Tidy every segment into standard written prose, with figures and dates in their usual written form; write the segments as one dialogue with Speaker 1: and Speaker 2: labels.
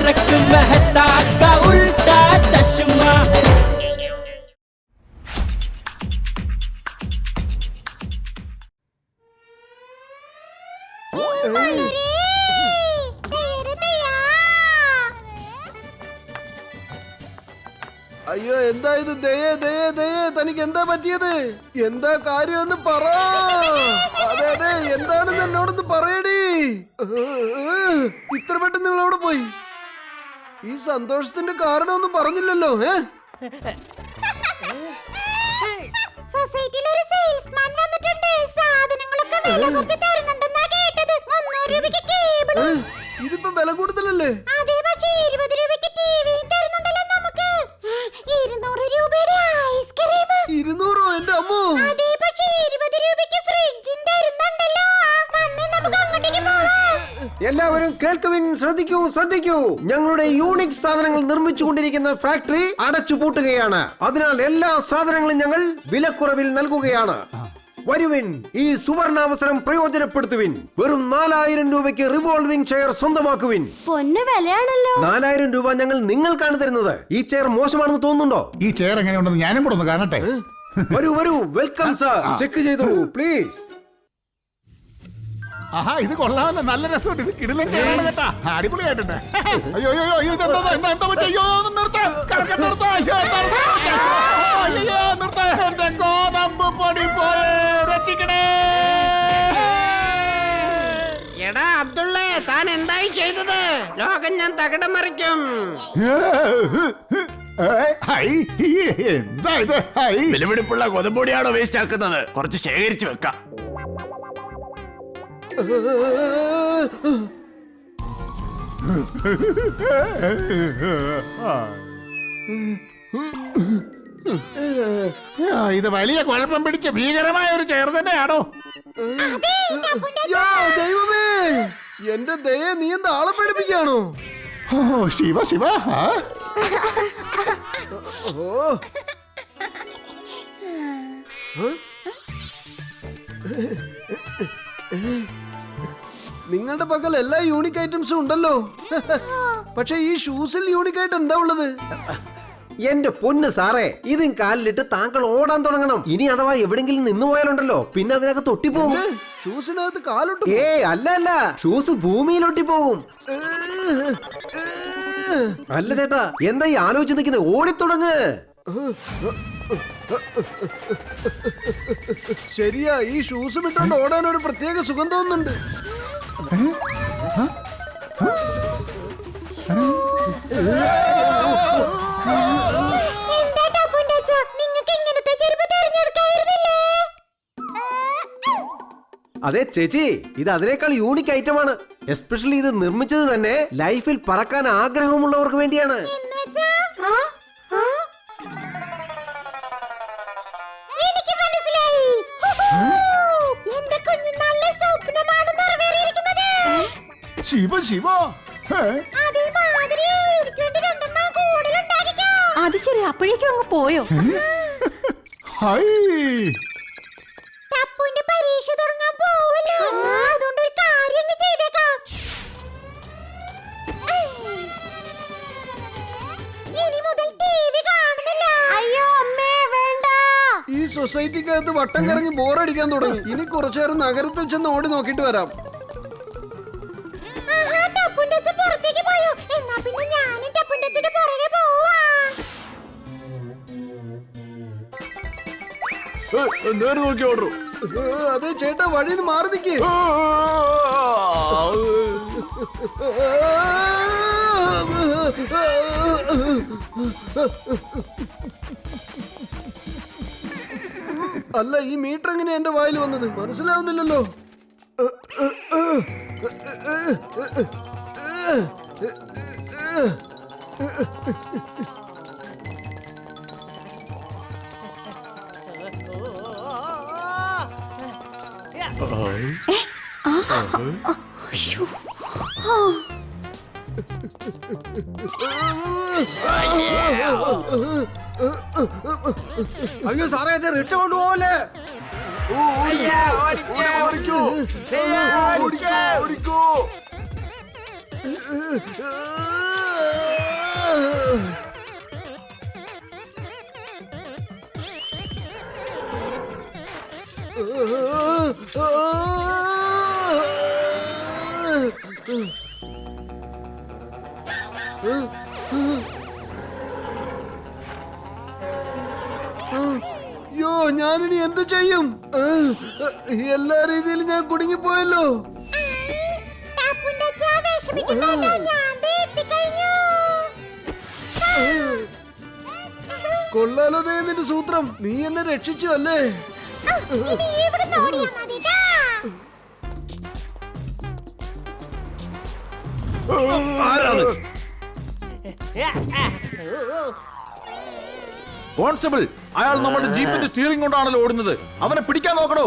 Speaker 1: तारक मेहता का उल्टा चश्मा।
Speaker 2: അയ്യോ എന്താ ഇത്? ദയേ ദയേ ദയേ, തനിക്ക് എന്താ പറ്റിയത്? എന്താ കാര്യമെന്ന് പറ. അതെ അതെ, എന്താണെന്ന് എന്നോടൊന്ന് പറയടി. ഇത്ര പെട്ടെന്ന് നിങ്ങൾ എവിടെ പോയി? ഈ സന്തോഷത്തിന്റെ കാരണമൊന്നും പറഞ്ഞില്ലല്ലോ.
Speaker 3: സൊസൈറ്റിയിൽ ഒരു സെയിൽസ്മാൻ വന്നിട്ടുണ്ട്. സാധനങ്ങളൊക്കെ വില കുറച്ച് തരുന്നുണ്ടെന്നാ കേട്ടത്. 300 രൂപയ്ക്ക് കേബിൾ.
Speaker 2: ഇതിപ്പോ വില കൂടുതലല്ലേ?
Speaker 3: അതേ, പക്ഷേ 20 രൂപയ്ക്ക് ടിവി തരുന്നുണ്ടല്ലോ നമുക്ക്. 200 രൂപയുടെ ഐസ്ക്രീം.
Speaker 2: 200? എന്റെ അമ്മോ.
Speaker 3: അതേ, പക്ഷേ 20 രൂപയ്ക്ക് ഫ്രിഡ്ജും തരുന്നുണ്ടല്ലോ. വന്നേ, നമുക്ക് അങ്ങോട്ടേക്ക് പോവാം.
Speaker 4: എല്ലാവരും കേൾക്കുവിൻ, ശ്രദ്ധിക്കൂ ശ്രദ്ധിക്കൂ. ഞങ്ങളുടെ യൂണിക് സാധനങ്ങൾ നിർമ്മിച്ചുകൊണ്ടിരിക്കുന്ന ഫാക്ടറി അടച്ചുപൂട്ടുകയാണ്. അതിനാൽ എല്ലാ സാധനങ്ങളും ഞങ്ങൾ വിലക്കുറവിൽ നൽകുകയാണ്. വരുവിൻ, ഈ സുവർണാവസരം പ്രയോജനപ്പെടുത്തുവിൻ. വെറും 4000 രൂപയ്ക്ക് റിവോൾവിംഗ് ചെയർ സ്വന്തമാക്കുവിൻ.
Speaker 3: പൊന്നു വിലയാണല്ലോ.
Speaker 4: 4000 രൂപ ഞങ്ങൾ നിങ്ങൾക്കാണ് തരുന്നത്. ഈ ചെയർ മോശമാണെന്ന് തോന്നുന്നുണ്ടോ?
Speaker 5: ഈ ചെയർ എങ്ങനെയുണ്ടെന്ന് ഞാനും കൂടെ ഒന്ന് കാണട്ടെ.
Speaker 4: വരൂ വരൂ, വെൽക്കം സർ. ചെക്ക് ചെയ്തോളൂ പ്ലീസ്.
Speaker 5: ആഹാ, ഇത് കൊള്ളാമല്ലോ, നല്ല രസമുണ്ട്. ഇത് കിടിലൻ ചെയറാണ് കേട്ടാ, അടിപൊളിയായിട്ടുണ്ട്. അയ്യോ അയ്യോ, എന്താ പറ്റി? അയ്യോ നിർത്ത, എന്റെ ഗോതമ്പ് പൊടി പോയേ, രക്ഷിക്കണേ.
Speaker 6: എടാ അബ്ദുള്ളേ, താൻ എന്തായി ചെയ്തത്? ലോകം ഞാൻ തകിടം മറിക്കും.
Speaker 5: എന്താ ഇത്?
Speaker 7: വിലപിടിപ്പുള്ള ഗോതമ്പൊടിയാണോ വേസ്റ്റ് ആക്കുന്നത്? കുറച്ച് ശേഖരിച്ചു വെക്കാം.
Speaker 5: ഇത് വലിയ കുഴപ്പം പിടിച്ച ഭീകരമായ ഒരു ചെയർ തന്നെയാണോ?
Speaker 2: ദൈവമേ, എന്റെ ദയ, നീ എന്താ ആളെ പേടിപ്പിക്കാണോ?
Speaker 5: ഓ ശിവ ശിവ.
Speaker 2: നിങ്ങളുടെ പക്കൽ എല്ലാ യൂണിക് ഐറ്റംസും ഉണ്ടല്ലോ. പക്ഷെ ഈ ഷൂസിൽ യൂണിക് ആയിട്ട് എന്താ ഉള്ളത്?
Speaker 4: എന്റെ പൊന്ന് സാറേ, ഇതും കാലിലിട്ട് താങ്കൾ ഓടാൻ തുടങ്ങണം. ഇനി അഥവാ എവിടെങ്കിലും നിന്ന് പോയാലുണ്ടല്ലോ, പിന്നെ അതിനകത്ത് ഒട്ടിപ്പോകും.
Speaker 2: ഷൂസിനകത്ത് കാലൊട്ട്?
Speaker 4: അല്ല അല്ല, ഷൂസ് ഭൂമിയിൽ ഒട്ടിപ്പോകും. അല്ല ചേട്ടാ, എന്താ ഈ ആലോചിച്ച് നിൽക്കുന്നത്? ഓടിത്തുടങ്ങ്.
Speaker 2: ശരിയാ, ഈ ഷൂസ് ഇട്ടുകൊണ്ട് ഓടാൻ ഒരു പ്രത്യേക സുഖം തോന്നുന്നുണ്ട്.
Speaker 4: അതെ ചേച്ചി, ഇത് അതിനേക്കാൾ യൂണിക് ഐറ്റം ആണ്. എസ്പെഷ്യലി ഇത് നിർമ്മിച്ചത് തന്നെ ലൈഫിൽ പറക്കാൻ ആഗ്രഹമുള്ളവർക്ക് വേണ്ടിയാണ്.
Speaker 5: ശിവ ശിവ.
Speaker 3: അത് ശരി, അപ്പോഴേക്കും അങ്ങ് പോയോ? പരീക്ഷ തുടങ്ങാൻ പോവല്ലോ, അതുകൊണ്ട് ഒരു കാര്യം ചെയ്തേക്കാം. ഇനി മുതൽ ടിവി കാണുന്നില്ല. അയ്യോ അമ്മേ, വേണ്ട.
Speaker 2: ഈ സൊസൈറ്റിക്കകത്ത് വട്ടം കറങ്ങി ബോറടിക്കാൻ തുടങ്ങി. ഇനി കുറച്ചേരം നഗരത്തിൽ ചെന്ന് ഓടി നോക്കിട്ട് വരാം.
Speaker 3: പുറത്തേക്ക് പോയോ? എന്നാ പിന്നെ ഞാനും ടപ്പുണ്ടച്ചിന്റെ പുറകെ പോവാ.
Speaker 7: നേരെ നോക്കി ഓടൂ.
Speaker 2: അതെ ചേട്ടാ, വഴിന്ന് മാറി നിൽക്കേ. അല്ല, ഈ മീറ്റർ എങ്ങനെയാ എന്റെ വായിൽ വന്നത്? മനസ്സിലാവുന്നില്ലല്ലോ.
Speaker 4: അയ്യോ സാറേ, എന്റെ റിട്ട കൊണ്ടുപോകല്ലേ.
Speaker 2: യോ ഞാനിനി എന്ത് ചെയ്യും? എല്ലാ രീതിയിലും ഞാൻ കുടുങ്ങിപ്പോയല്ലോ.
Speaker 3: ടാപ്പുന്റെ അച്ഛാ, വിഷമിക്കണ്ട, ഞാൻ ദേ എത്തിക്കഴിഞ്ഞു.
Speaker 2: കൊള്ളാലോ ദേ നിന്റെ സൂത്രം. നീ എന്നെ രക്ഷിച്ചു അല്ലേ?
Speaker 3: ഇനി ഇവിടുന്ന് ഓടിയാ മതിട്ടാ.
Speaker 7: ആരാണ്? കോൺസ്റ്റബിൾ, അയാൾ നമ്മുടെ ജീപ്പിന്റെ സ്റ്റിയറിംഗ് കൊണ്ടാണല്ലോ ഓടുന്നത്. അവനെ പിടിക്കാൻ നോക്കണോ?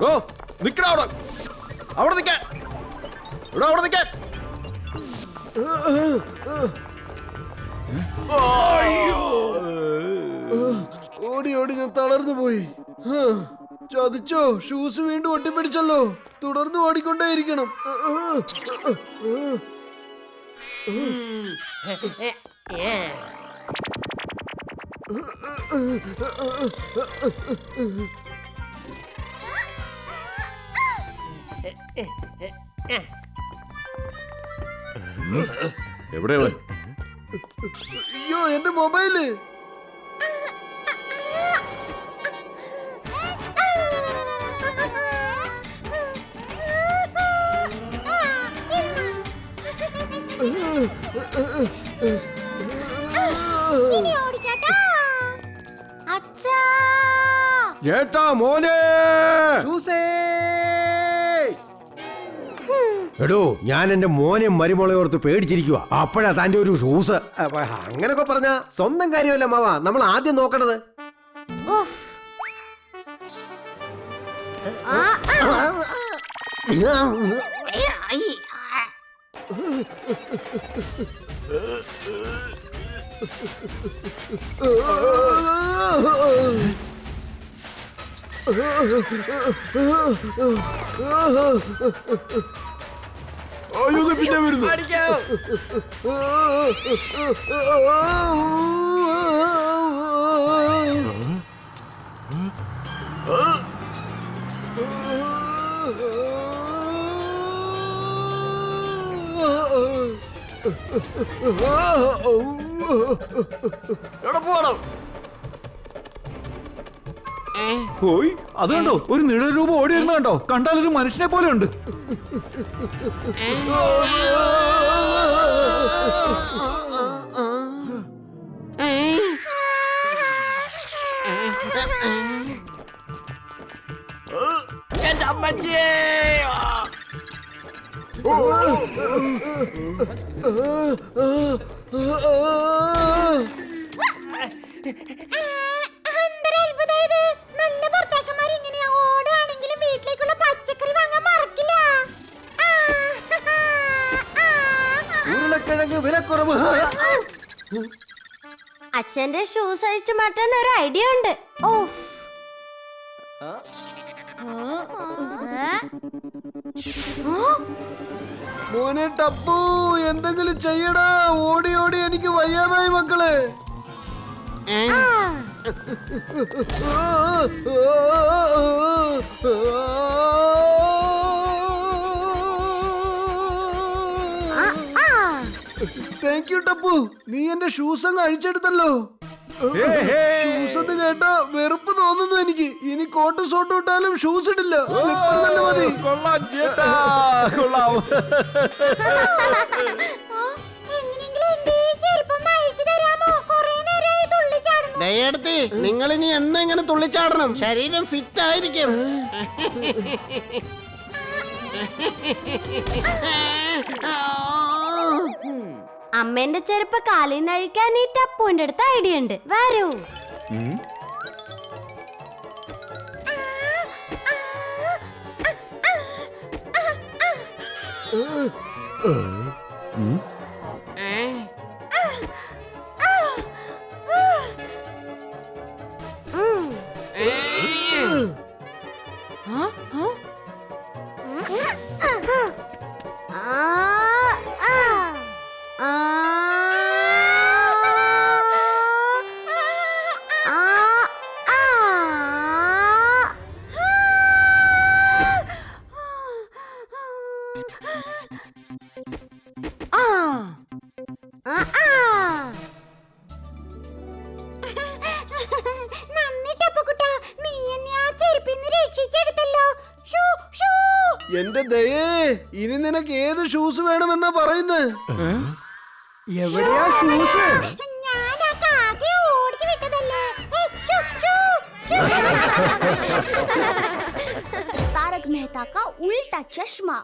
Speaker 7: ഓ നിക്കടാ അവിടെ. അവിടെ നിൽക്കാൻ. അവിടെ നിൽക്കാൻ.
Speaker 2: ഓടി ഓടി ഞാൻ തളർന്നു പോയി. ചതിച്ചോ? ഷൂസ് വീണ്ടും ഒട്ടിപ്പിടിച്ചല്ലോ. തുടർന്ന് ഓടിക്കൊണ്ടേയിരിക്കണം.
Speaker 7: എവിടെയാ?
Speaker 2: അയ്യോ എന്റെ മൊബൈല്.
Speaker 3: ഇനി ഓടിക്കാട്ടാ. അച്ഛാ,
Speaker 4: ചേട്ടാ മോനെ. എടോ ഞാൻ എന്റെ മോനെ മരുമോളെ ഓർത്ത് പേടിച്ചിരിക്കുക. അപ്പോഴാ തന്റെ ഒരു ഷൂസ്. അങ്ങനൊക്കെ പറഞ്ഞ സ്വന്തം കാര്യമല്ല മാവ നമ്മൾ ആദ്യം നോക്കണത്.
Speaker 3: ഉഫ്.
Speaker 7: അയ്യോ പിന്നെ വരുന്നു. എവിടെ പോകണം? പോയി അത് കണ്ടോ, ഒരു നിഴൽ രൂപം ഓടി വരുന്ന കണ്ടോ? കണ്ടാൽ ഒരു മനുഷ്യനെ പോലെ ഉണ്ട്.
Speaker 1: എന്റെ അമ്മച്ചിയെ.
Speaker 3: നല്ല ഭർത്താക്കന്മാർ ഇങ്ങനെയാ. ഓടുകയാണെങ്കിലും വീട്ടിലേക്കുള്ള പച്ചക്കറി വാങ്ങാൻ മറക്കില്ല.
Speaker 4: ഉരുളക്കിഴങ്ങ് വിലക്കുറവ്.
Speaker 3: അച്ഛന്റെ ഷൂസ് അഴിച്ചു മാറ്റാൻ ഒരു ഐഡിയ ഉണ്ട്. ഓഫ്.
Speaker 2: മോനെ ടപ്പു, എന്തെങ്കിലും ചെയ്യടാ. ഓടി ഓടി എനിക്ക് വയ്യാതായി മക്കളെ. Thank you Tappu. നീ എന്റെ ഷൂസ് അങ്ങ് അഴിച്ചെടുത്തല്ലോ. ഷൂസ് എന്ന് കേട്ടാ വെറുപ്പ് തോന്നുന്നു എനിക്ക്. ഇനി കോട്ട് സോട്ട് ഇട്ടാലും ഷൂസ് ഇടില്ല. സ്ലിപ്പർ തന്നെ മതി.
Speaker 7: കൊള്ളാം ചേട്ടാ, കൊള്ളാം.
Speaker 6: ദയടുത്ത് നിങ്ങൾ ഇനി എന്നും ഇങ്ങനെ തുള്ളിച്ചാടണം. ശരീരം ഫിറ്റ് ആയിരിക്കും.
Speaker 3: അമ്മേന്റെ ചെരുപ്പ് കാലിൽ നിന്ന് അഴിക്കാൻ ഈ ടപ്പുവിന്റെ അടുത്ത് ഐഡിയ ഉണ്ട്. വരൂ.
Speaker 2: എന്റെ ദയേ, ഇനി നിനക്ക് ഏത് ഷൂസ് വേണമെന്നാ പറയുന്നത്? എവിടെയാ ഷൂസ്?
Speaker 3: ഞാൻ ആ കാക്കയെ ഓടിച്ചു വിട്ടതല്ലേ. ഷൂ, ഷൂ, ഷൂ. तारक मेहता का उल्टा चश्मा।